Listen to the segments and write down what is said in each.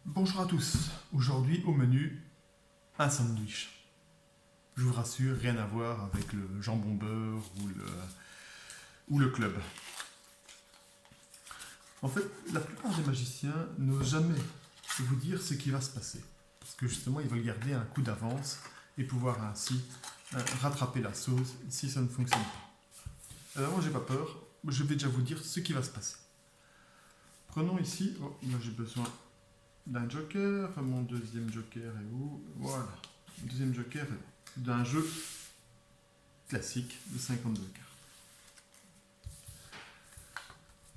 Bonjour à tous, aujourd'hui au menu, un sandwich. Je vous rassure, rien à voir avec le jambon beurre ou le club. En fait, la plupart des magiciens n'osent jamais vous dire ce qui va se passer. Parce que justement, ils veulent garder un coup d'avance et pouvoir ainsi rattraper la sauce si ça ne fonctionne pas. Alors moi, j'ai pas peur, je vais déjà vous dire ce qui va se passer. Prenons ici, là j'ai besoin d'un joker, mon deuxième joker est où? Voilà, le deuxième joker est d'un jeu classique de 52 cartes.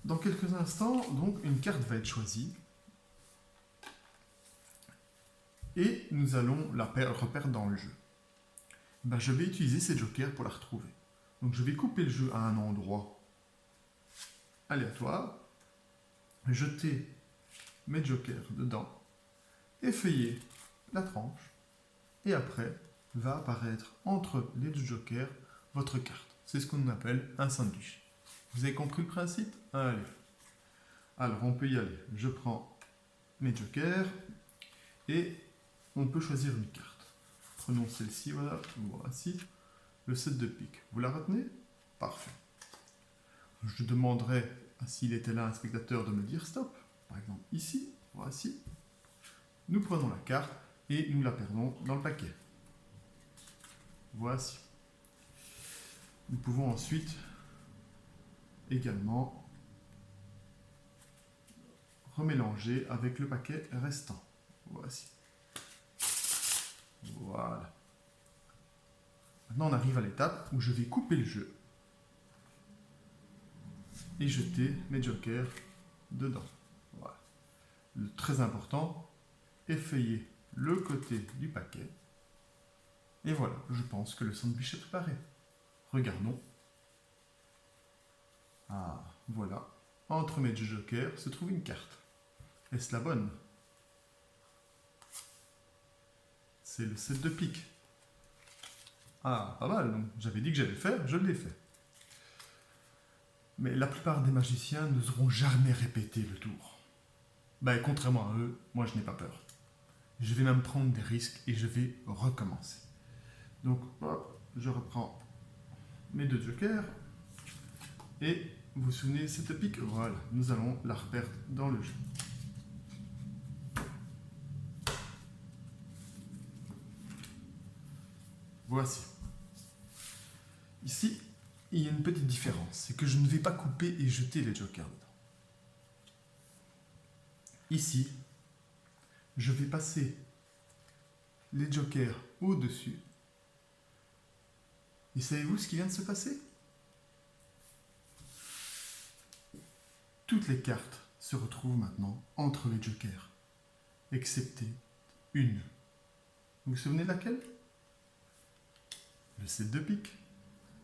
Dans quelques instants, donc, une carte va être choisie et nous allons la reperdre dans le jeu. Je vais utiliser ces jokers pour la retrouver. Donc je vais couper le jeu à un endroit aléatoire, jeter mes jokers dedans, effeuiller la tranche et après va apparaître entre les deux jokers votre carte. C'est ce qu'on appelle un sandwich. Vous avez compris le principe? Allez. Alors on peut y aller. Je prends mes jokers et on peut choisir une carte. Prenons celle-ci, voilà. Voici le 7 de pique. Vous la retenez? Parfait. Je demanderai, s'il était là un spectateur, de me dire stop. Par exemple ici, voici. Nous prenons la carte et nous la perdons dans le paquet. Voici. Nous pouvons ensuite également remélanger avec le paquet restant. Voici. Voilà. Maintenant, on arrive à l'étape où je vais couper le jeu et jeter mes jokers dedans. Voilà. Très important, effeuiller le côté du paquet. Et voilà, je pense que le sandwich est préparé. Regardons. Ah, voilà. Entre mes deux jokers se trouve une carte. Est-ce la bonne? C'est le 7 de pique. Ah, pas mal, donc j'avais dit que j'allais le faire, je l'ai fait. Mais la plupart des magiciens n'oseront jamais répéter le tour. Contrairement à eux, moi je n'ai pas peur. Je vais même prendre des risques et je vais recommencer. Donc, hop, je reprends mes deux jokers et vous vous souvenez de cette pique? Voilà, nous allons la reperdre dans le jeu. Voici. Ici, il y a une petite différence, c'est que je ne vais pas couper et jeter les jokers dedans. Ici, je vais passer les jokers au-dessus. Et savez-vous ce qui vient de se passer? Toutes les cartes se retrouvent maintenant entre les jokers, excepté une. Vous vous souvenez de laquelle? Le 7 de pique.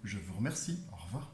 Je vous remercie. Au revoir.